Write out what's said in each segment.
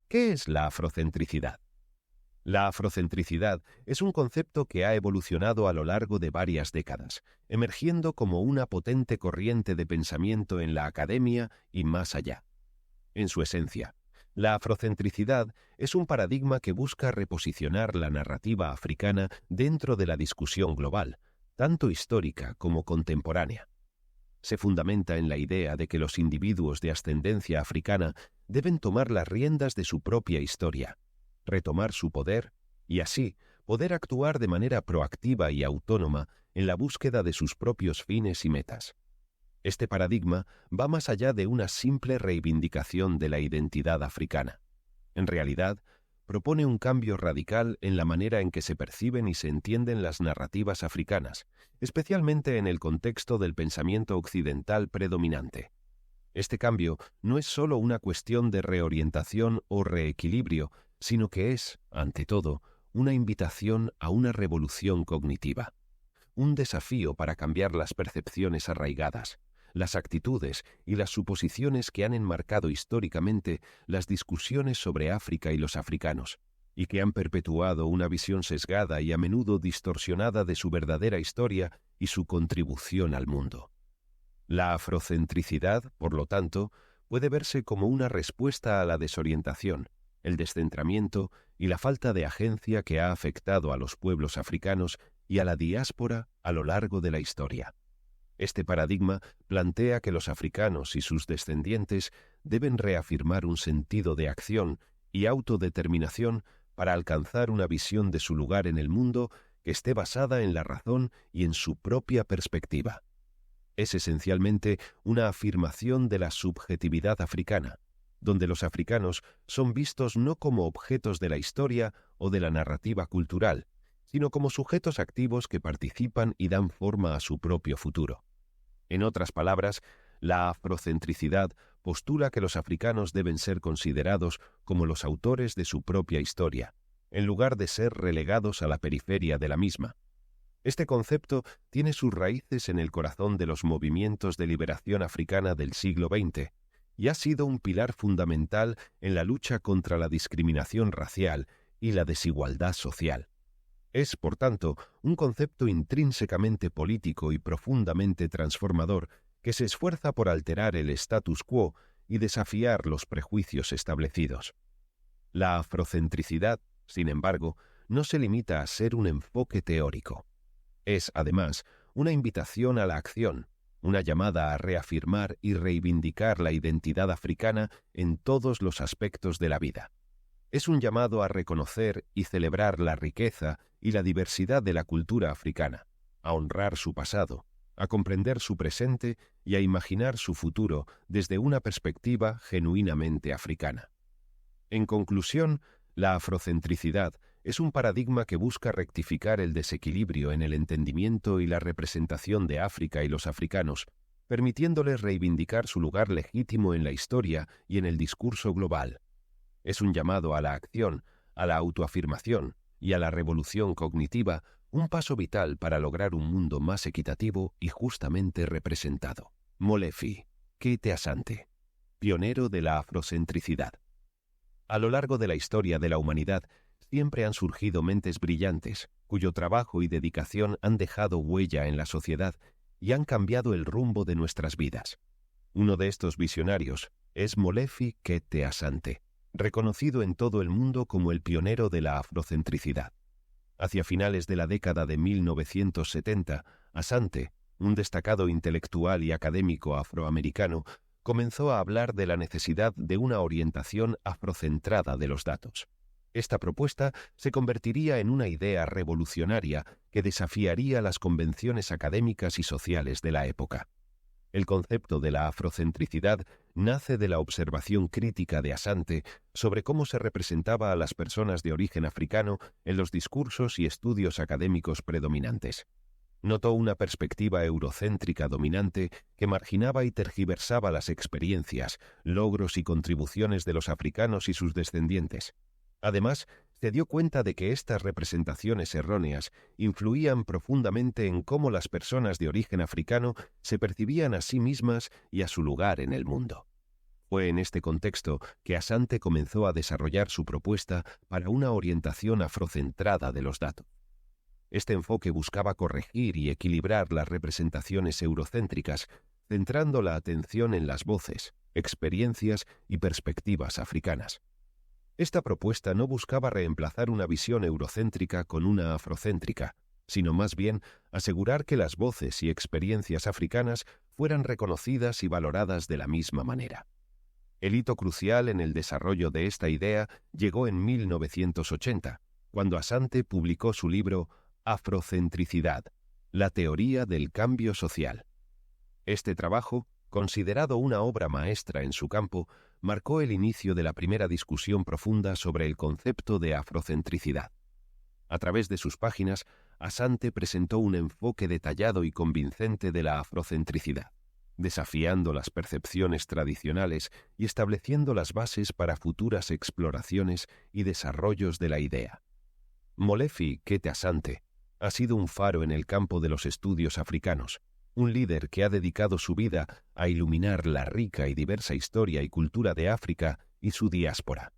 ¿Qué es la afrocentricidad? La afrocentricidad es un concepto que ha evolucionado a lo largo de varias décadas, emergiendo como una potente corriente de pensamiento en la academia y más allá. En su esencia, la afrocentricidad es un paradigma que busca reposicionar la narrativa africana dentro de la discusión global, tanto histórica como contemporánea. Se fundamenta en la idea de que los individuos de ascendencia africana deben tomar las riendas de su propia historia, retomar su poder y así poder actuar de manera proactiva y autónoma en la búsqueda de sus propios fines y metas. Este paradigma va más allá de una simple reivindicación de la identidad africana. En realidad, propone un cambio radical en la manera en que se perciben y se entienden las narrativas africanas, especialmente en el contexto del pensamiento occidental predominante. Este cambio no es solo una cuestión de reorientación o reequilibrio, sino que es, ante todo, una invitación a una revolución cognitiva, un desafío para cambiar las percepciones arraigadas, las actitudes y las suposiciones que han enmarcado históricamente las discusiones sobre África y los africanos, y que han perpetuado una visión sesgada y a menudo distorsionada de su verdadera historia y su contribución al mundo. La afrocentricidad, por lo tanto, puede verse como una respuesta a la desorientación, el descentramiento y la falta de agencia que ha afectado a los pueblos africanos y a la diáspora a lo largo de la historia. Este paradigma plantea que los africanos y sus descendientes deben reafirmar un sentido de acción y autodeterminación para alcanzar una visión de su lugar en el mundo que esté basada en la razón y en su propia perspectiva. Es esencialmente una afirmación de la subjetividad africana, donde los africanos son vistos no como objetos de la historia o de la narrativa cultural, sino como sujetos activos que participan y dan forma a su propio futuro. En otras palabras, la afrocentricidad postula que los africanos deben ser considerados como los autores de su propia historia, en lugar de ser relegados a la periferia de la misma. Este concepto tiene sus raíces en el corazón de los movimientos de liberación africana del siglo XX y ha sido un pilar fundamental en la lucha contra la discriminación racial y la desigualdad social. Es, por tanto, un concepto intrínsecamente político y profundamente transformador que se esfuerza por alterar el status quo y desafiar los prejuicios establecidos. La afrocentricidad, sin embargo, no se limita a ser un enfoque teórico. Es, además, una invitación a la acción, una llamada a reafirmar y reivindicar la identidad africana en todos los aspectos de la vida. Es un llamado a reconocer y celebrar la riqueza y la diversidad de la cultura africana, a honrar su pasado, a comprender su presente y a imaginar su futuro desde una perspectiva genuinamente africana. En conclusión, la afrocentricidad es un paradigma que busca rectificar el desequilibrio en el entendimiento y la representación de África y los africanos, permitiéndoles reivindicar su lugar legítimo en la historia y en el discurso global. Es un llamado a la acción, a la autoafirmación y a la revolución cognitiva, un paso vital para lograr un mundo más equitativo y justamente representado. Molefi, Kete Asante, pionero de la afrocentricidad. A lo largo de la historia de la humanidad, siempre han surgido mentes brillantes, cuyo trabajo y dedicación han dejado huella en la sociedad y han cambiado el rumbo de nuestras vidas. Uno de estos visionarios es Molefi Kete Asante, reconocido en todo el mundo como el pionero de la afrocentricidad. Hacia finales de la década de 1970, Asante, un destacado intelectual y académico afroamericano, comenzó a hablar de la necesidad de una orientación afrocentrada de los datos. Esta propuesta se convertiría en una idea revolucionaria que desafiaría las convenciones académicas y sociales de la época. El concepto de la afrocentricidad nace de la observación crítica de Asante sobre cómo se representaba a las personas de origen africano en los discursos y estudios académicos predominantes. Notó una perspectiva eurocéntrica dominante que marginaba y tergiversaba las experiencias, logros y contribuciones de los africanos y sus descendientes. Además, se dio cuenta de que estas representaciones erróneas influían profundamente en cómo las personas de origen africano se percibían a sí mismas y a su lugar en el mundo. Fue en este contexto que Asante comenzó a desarrollar su propuesta para una orientación afrocentrada de los datos. Este enfoque buscaba corregir y equilibrar las representaciones eurocéntricas, centrando la atención en las voces, experiencias y perspectivas africanas. Esta propuesta no buscaba reemplazar una visión eurocéntrica con una afrocéntrica, sino más bien asegurar que las voces y experiencias africanas fueran reconocidas y valoradas de la misma manera. El hito crucial en el desarrollo de esta idea llegó en 1980, cuando Asante publicó su libro Afrocentricidad, la teoría del cambio social. Este trabajo, considerado una obra maestra en su campo, marcó el inicio de la primera discusión profunda sobre el concepto de afrocentricidad. A través de sus páginas, Asante presentó un enfoque detallado y convincente de la afrocentricidad, desafiando las percepciones tradicionales y estableciendo las bases para futuras exploraciones y desarrollos de la idea. Molefi Kete Asante ha sido un faro en el campo de los estudios africanos, un líder que ha dedicado su vida a iluminar la rica y diversa historia y cultura de África y su diáspora.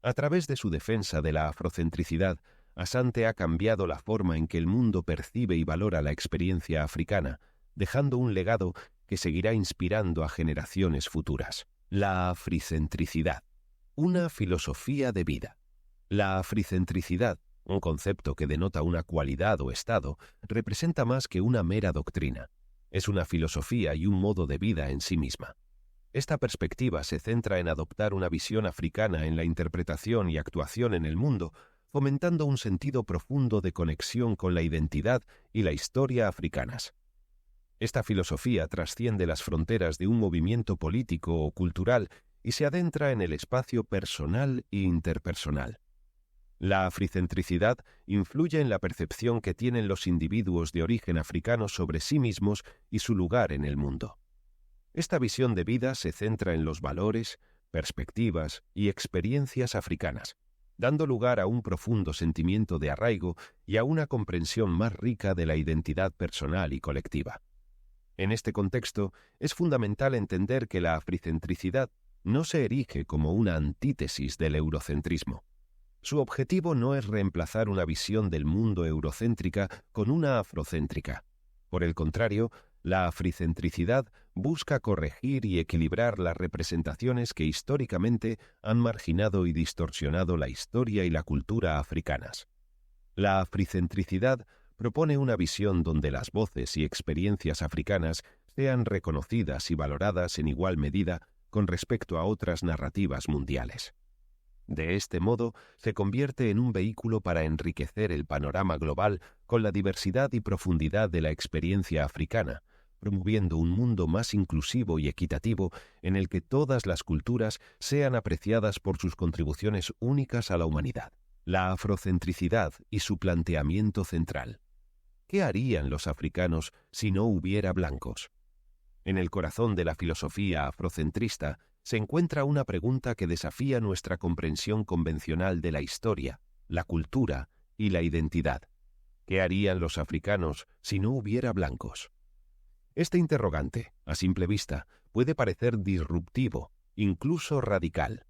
A través de su defensa de la afrocentricidad, Asante ha cambiado la forma en que el mundo percibe y valora la experiencia africana, dejando un legado que seguirá inspirando a generaciones futuras. La africentricidad, una filosofía de vida. La africentricidad, un concepto que denota una cualidad o estado, representa más que una mera doctrina. Es una filosofía y un modo de vida en sí misma. Esta perspectiva se centra en adoptar una visión africana en la interpretación y actuación en el mundo, fomentando un sentido profundo de conexión con la identidad y la historia africanas. Esta filosofía trasciende las fronteras de un movimiento político o cultural y se adentra en el espacio personal e interpersonal. La africentricidad influye en la percepción que tienen los individuos de origen africano sobre sí mismos y su lugar en el mundo. Esta visión de vida se centra en los valores, perspectivas y experiencias africanas, dando lugar a un profundo sentimiento de arraigo y a una comprensión más rica de la identidad personal y colectiva. En este contexto, es fundamental entender que la africentricidad no se erige como una antítesis del eurocentrismo. Su objetivo no es reemplazar una visión del mundo eurocéntrica con una afrocéntrica. Por el contrario, la africentricidad busca corregir y equilibrar las representaciones que históricamente han marginado y distorsionado la historia y la cultura africanas. La africentricidad propone una visión donde las voces y experiencias africanas sean reconocidas y valoradas en igual medida con respecto a otras narrativas mundiales. De este modo, se convierte en un vehículo para enriquecer el panorama global con la diversidad y profundidad de la experiencia africana, promoviendo un mundo más inclusivo y equitativo en el que todas las culturas sean apreciadas por sus contribuciones únicas a la humanidad. La afrocentricidad y su planteamiento central. ¿Qué harían los africanos si no hubiera blancos? En el corazón de la filosofía afrocentrista se encuentra una pregunta que desafía nuestra comprensión convencional de la historia, la cultura y la identidad. ¿Qué harían los africanos si no hubiera blancos? Este interrogante, a simple vista, puede parecer disruptivo, incluso radical.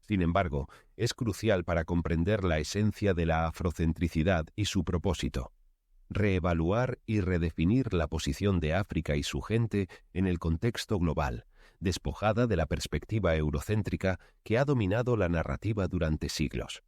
Sin embargo, es crucial para comprender la esencia de la afrocentricidad y su propósito: reevaluar y redefinir la posición de África y su gente en el contexto global, despojada de la perspectiva eurocéntrica que ha dominado la narrativa durante siglos.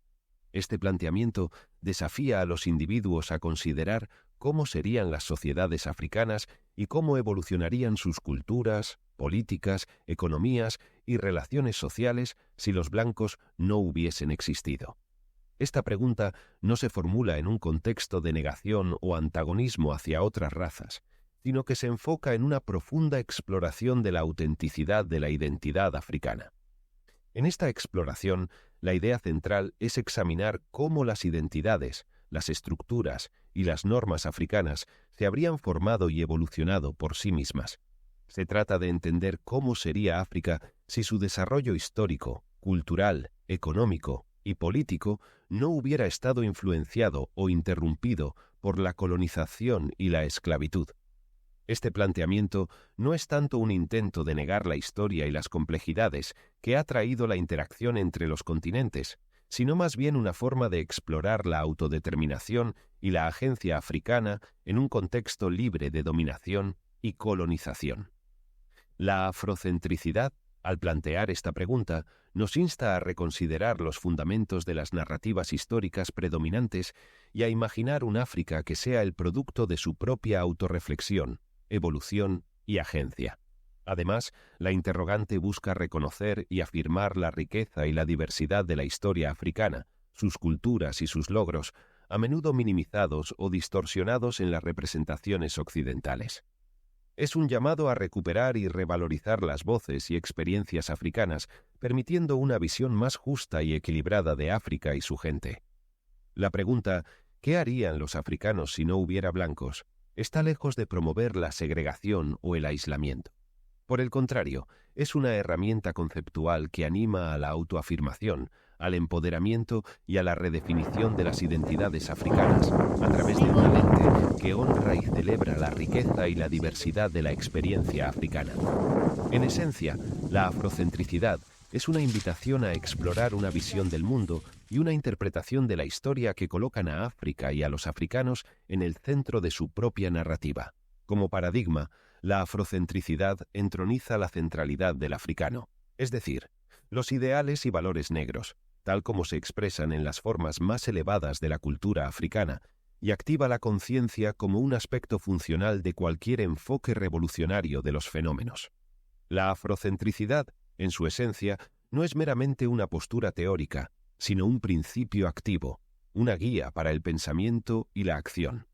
Este planteamiento desafía a los individuos a considerar cómo serían las sociedades africanas y cómo evolucionarían sus culturas, políticas, economías y relaciones sociales si los blancos no hubiesen existido. Esta pregunta no se formula en un contexto de negación o antagonismo hacia otras razas, sino que se enfoca en una profunda exploración de la autenticidad de la identidad africana. En esta exploración, la idea central es examinar cómo las identidades, las estructuras y las normas africanas se habrían formado y evolucionado por sí mismas. Se trata de entender cómo sería África si su desarrollo histórico, cultural, económico y político no hubiera estado influenciado o interrumpido por la colonización y la esclavitud. Este planteamiento no es tanto un intento de negar la historia y las complejidades que ha traído la interacción entre los continentes, sino más bien una forma de explorar la autodeterminación y la agencia africana en un contexto libre de dominación y colonización. La afrocentricidad, al plantear esta pregunta, nos insta a reconsiderar los fundamentos de las narrativas históricas predominantes y a imaginar un África que sea el producto de su propia autorreflexión, evolución y agencia. Además, la interrogante busca reconocer y afirmar la riqueza y la diversidad de la historia africana, sus culturas y sus logros, a menudo minimizados o distorsionados en las representaciones occidentales. Es un llamado a recuperar y revalorizar las voces y experiencias africanas, permitiendo una visión más justa y equilibrada de África y su gente. La pregunta, ¿qué harían los africanos si no hubiera blancos?, está lejos de promover la segregación o el aislamiento. Por el contrario, es una herramienta conceptual que anima a la autoafirmación, al empoderamiento y a la redefinición de las identidades africanas, a través de una lente que honra y celebra la riqueza y la diversidad de la experiencia africana. En esencia, la afrocentricidad es una invitación a explorar una visión del mundo y una interpretación de la historia que colocan a África y a los africanos en el centro de su propia narrativa. Como paradigma, la afrocentricidad entroniza la centralidad del africano, es decir, los ideales y valores negros, tal como se expresan en las formas más elevadas de la cultura africana, y activa la conciencia como un aspecto funcional de cualquier enfoque revolucionario de los fenómenos. La afrocentricidad, en su esencia, no es meramente una postura teórica, sino un principio activo, una guía para el pensamiento y la acción.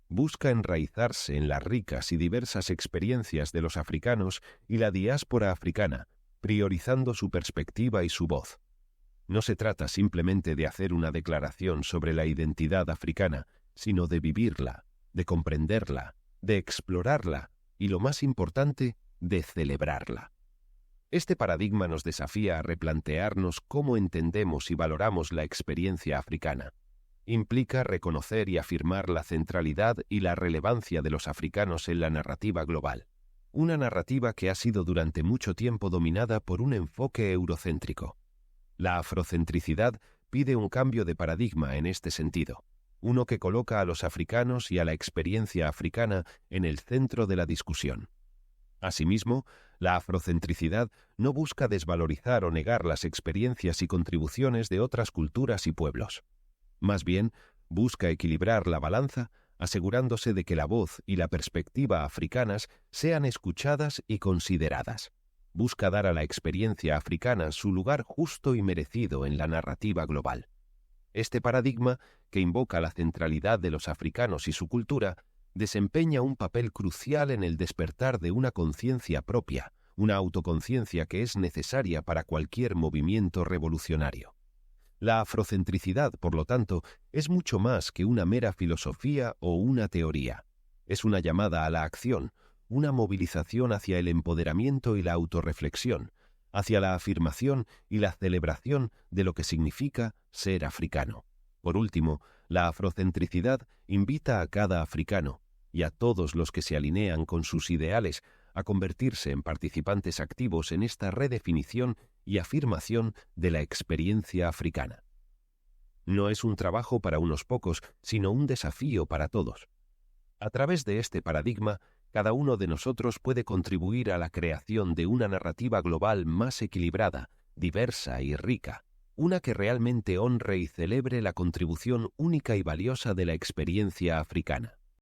Busca enraizarse en las ricas y diversas experiencias de los africanos y la diáspora africana, priorizando su perspectiva y su voz. No se trata simplemente de hacer una declaración sobre la identidad africana, sino de vivirla, de comprenderla, de explorarla y, lo más importante, de celebrarla. Este paradigma nos desafía a replantearnos cómo entendemos y valoramos la experiencia africana. Implica reconocer y afirmar la centralidad y la relevancia de los africanos en la narrativa global, una narrativa que ha sido durante mucho tiempo dominada por un enfoque eurocéntrico. La afrocentricidad pide un cambio de paradigma en este sentido, uno que coloca a los africanos y a la experiencia africana en el centro de la discusión. Asimismo, la afrocentricidad no busca desvalorizar o negar las experiencias y contribuciones de otras culturas y pueblos. Más bien, busca equilibrar la balanza, asegurándose de que la voz y la perspectiva africanas sean escuchadas y consideradas. Busca dar a la experiencia africana su lugar justo y merecido en la narrativa global. Este paradigma, que invoca la centralidad de los africanos y su cultura, desempeña un papel crucial en el despertar de una conciencia propia, una autoconciencia que es necesaria para cualquier movimiento revolucionario. La afrocentricidad, por lo tanto, es mucho más que una mera filosofía o una teoría. Es una llamada a la acción, una movilización hacia el empoderamiento y la autorreflexión, hacia la afirmación y la celebración de lo que significa ser africano. Por último, la afrocentricidad invita a cada africano y a todos los que se alinean con sus ideales a convertirse en participantes activos en esta redefinición y afirmación de la experiencia africana. No es un trabajo para unos pocos, sino un desafío para todos. A través de este paradigma, cada uno de nosotros puede contribuir a la creación de una narrativa global más equilibrada, diversa y rica, una que realmente honre y celebre la contribución única y valiosa de la experiencia africana.